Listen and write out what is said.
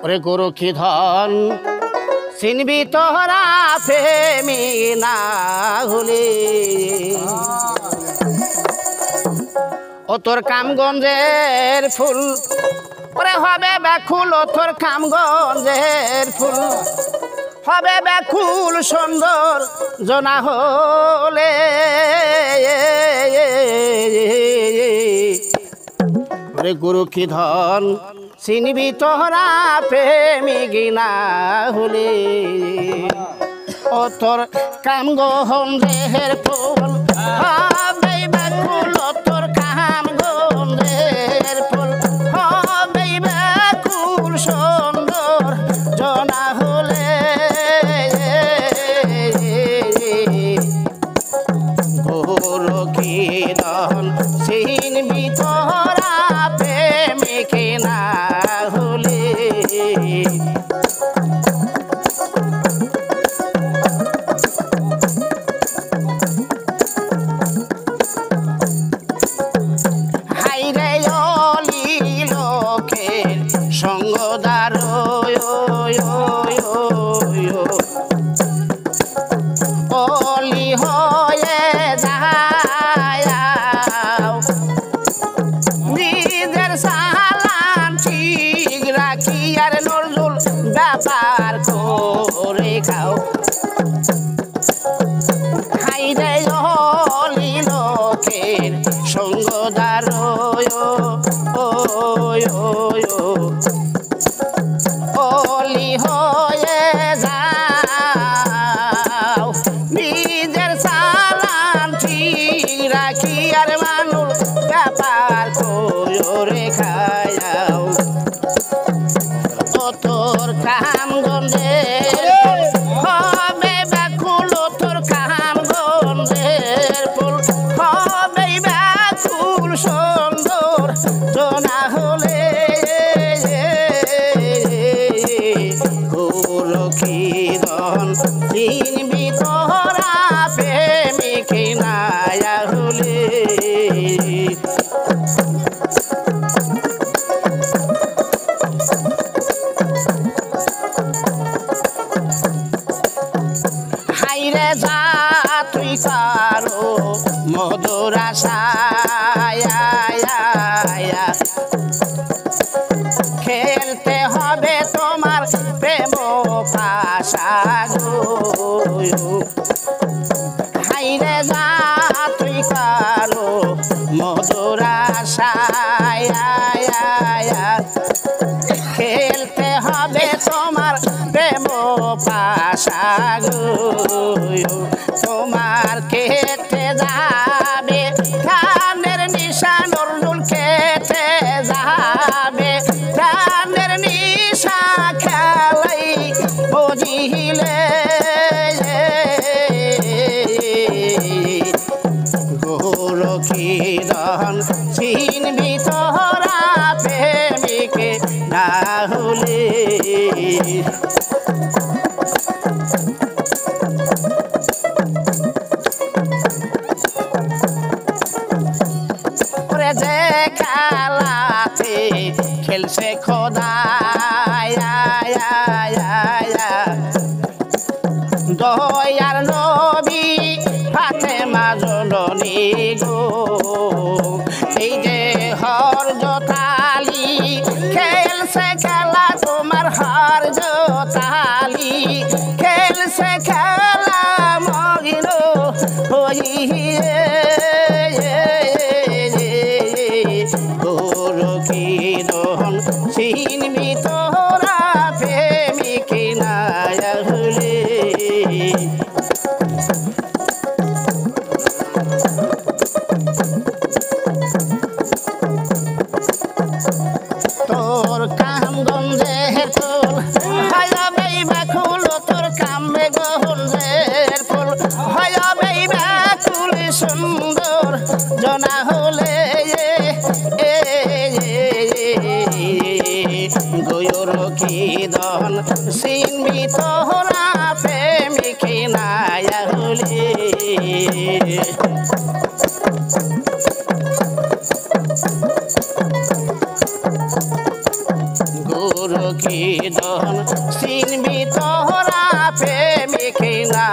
ওরে গরু কি ধন চিনবি তোরা প্রেমী না হলে ও তোর কামগঞ্জের ফুল ওরে হবে ব্যাকুল ও তোর কামগঞ্জের ফুল হবে ব্যাকুল সুন্দর জনা হলে ওরে গুরু কি ধন চিনবি তোরা প্রেমিক না হলে ও তোর কামগঞ্জের ফুল হবে ব্যাকুল ও তোর কামগঞ্জের ফুল হবে ব্যাকুল সুন্দর জনা হলে গুরু কি ধন চিনবি তোরা প্রেমিক না হলে হাইরে অলি লোকের সঙ্গদার অলি হয়ে যায় নিজের সালান ঠিক রাখি আর নজরুল ব্যাপার করে খাও হাইরে অলি লোকের সঙ্গদার অলি হয়ে যাও নিজের সালান ঠিক রাখি আর মানুষ ব্যাপার করে খায়াও ও তোর কামগঞ্জের হবে ব্যাকুল ও তোর কামগঞ্জের ফুল হবে ব্যাকুল সুন্দর জনা হলে গুরু কি ধন চিনবি তোরা প্রেমিক না হলে হাইরে যা তুই কারো মধুর আশায় খেলতে হবে তোমার প্রেম পাশা গো হাইরে যা তুই কারো মধুর আশায় খেলতে হবে তোমার প্রেম পাশা গো তোমার কেটে যাবে কানের নিশান নজরুল কেটে যাবে কানের নিশা খেলাই বুঝিলে গুরু কি ধন চিনবি তোরা প্রেমিক না হলে যে খেলাতে খেলছে খোদা দয়ার নবী ফাতেমা জননী গো এই যে হরজতালি খেলছে খেলা তোমার হরজতালি খেলছে খেলা মগিল হইয়ে গুরু কি ধন চিনবি তোরা প্রেমিক না হলে তোর কামগঞ্জের ফুল হবে ব্যাকুল তোর কামগঞ্জের ফুল হবে ব্যাকুল সুন্দর জনা হলে গুরু কি ধন চিনবি তোরা প্রেমিক না হলে কি দন চিনবি তোরা প্রেমিক না